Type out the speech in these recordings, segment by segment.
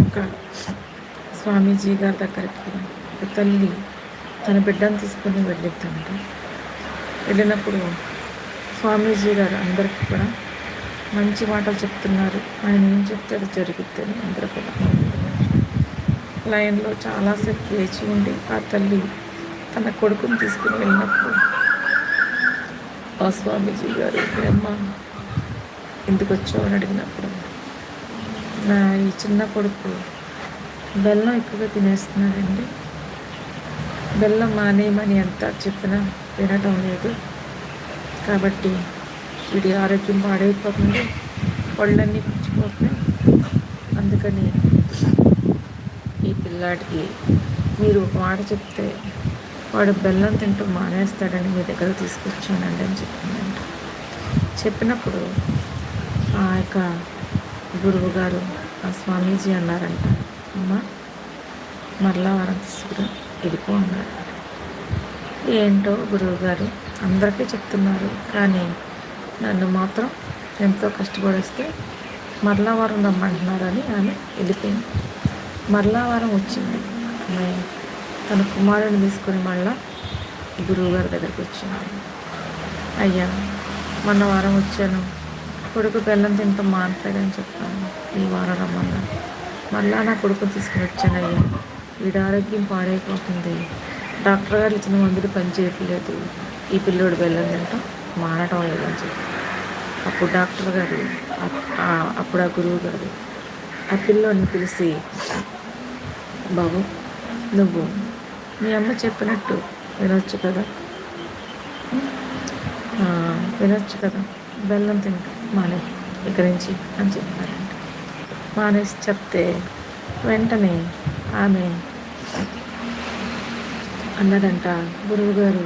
ఒక స్వామీజీ గారి దగ్గరికి ఒక తల్లి తన బిడ్డను తీసుకుని వెళ్ళిద్దంట. వెళ్ళినప్పుడు స్వామీజీ గారు అందరికీ కూడా మంచి మాటలు చెప్తున్నారు, ఆయన ఏం చెప్తే అది జరుగుద్దని అందరూ కూడా లైన్లో చాలాసేపు వేచి ఉండి ఆ తల్లి తన కొడుకుని తీసుకుని వెళ్ళినప్పుడు ఆ స్వామీజీ గారు అమ్మ ఎందుకు వచ్చావు అని అడిగినప్పుడు, నా ఈ చిన్న కొడుకు బెల్లం ఎక్కువగా తినేస్తున్నాడండి, బెల్లం మానేయమని ఎంత చెప్పినా వినటం లేదు, కాబట్టి వీడి ఆరోగ్యం పాడైపోతుంది, పళ్ళన్నీ పుచ్చిపోతున్నాయి, అందుకని ఈ పిల్లాడికి మీరు ఒక మాట చెప్తే వాడు బెల్లం తింటూ మానేస్తాడని మీ దగ్గర తీసుకొచ్చానండి అని చెప్పిందంట. చెప్పినప్పుడు ఆ యొక్క గురువు గారు ఆ స్వామీజీ అన్నారంట, అమ్మ మరలా వారం తీసుకురా వెళ్ళిపో అన్నారు. ఏంటో గురువు గారు అందరికీ చెప్తున్నారు, కానీ నన్ను మాత్రం ఎంతో కష్టపడిస్తే మరలా వారం రమ్మంటున్నారని ఆమె వెళ్ళిపోయింది. మరలా వారం వచ్చింది. ఆమె తన కుమారుని తీసుకుని మళ్ళా గురువుగారి దగ్గరికి వచ్చింది. అయ్యా మొన్న వారం వచ్చాను, కొడుకు బెల్లం తింటాం మానట్లేదని చెప్పాను, ఈ వారం రమ్మన్నా, మళ్ళా నా కొడుకుని తీసుకుని వచ్చాను. అయ్యా వీడి ఆరోగ్యం పాడైపోతుంది, డాక్టర్ గారు ఇచ్చిన మందులు పనిచేయట్లేదు, ఈ పిల్లోడు బెల్లం తింటాం మానటం లేదని చెప్పి అప్పుడు డాక్టర్ గారు అప్పుడు ఆ గురువు గారు ఆ పిల్లోని పిలిచి, బాబు నువ్వు మీ అమ్మ చెప్పినట్టు వినొచ్చు కదా, వినొచ్చు కదా, బెల్లం తింటూ మానే ఇక్కడి నుంచి అని చెప్పారంట. మానేసి చెప్తే వెంటనే ఆమె అన్నదంట, గురువుగారు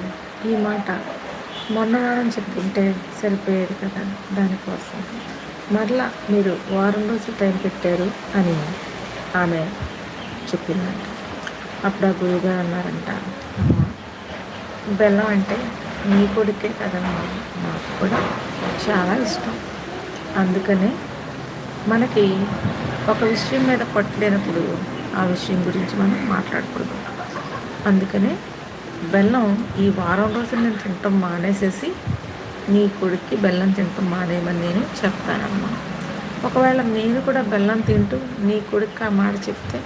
ఈ మాట మొన్న వారం చెప్పుంటే సరిపోయేది కదా, దానికోసం మరలా మీరు వారం రోజులు టైం పెట్టారు అని ఆమె చెప్పిందంట. అప్పుడు ఆ గురువుగారు అన్నారంట, బెల్లం అంటే నీ కొడుకే కదమ్మా, నాకు కూడా చాలా ఇష్టం, అందుకనే మనకి ఒక విషయం మీద పట్టలేనప్పుడు ఆ విషయం గురించి మనం మాట్లాడకూడదు, అందుకనే బెల్లం ఈ వారం రోజులు నేను తింటాం మానేసేసి నీ కొడుక్కి బెల్లం తింటాం మానేయమని నేను చెప్తానమ్మా. ఒకవేళ నేను కూడా బెల్లం తింటూ నీ కొడుకు ఆ మాట చెప్తే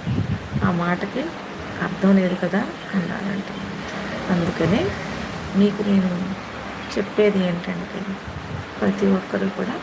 ఆ మాటకి అర్థం లేదు కదా అన్నారంట. అందుకనే మీకు నేను చెప్పేది ఏంటంటే ప్రతి ఒక్కరూ కూడా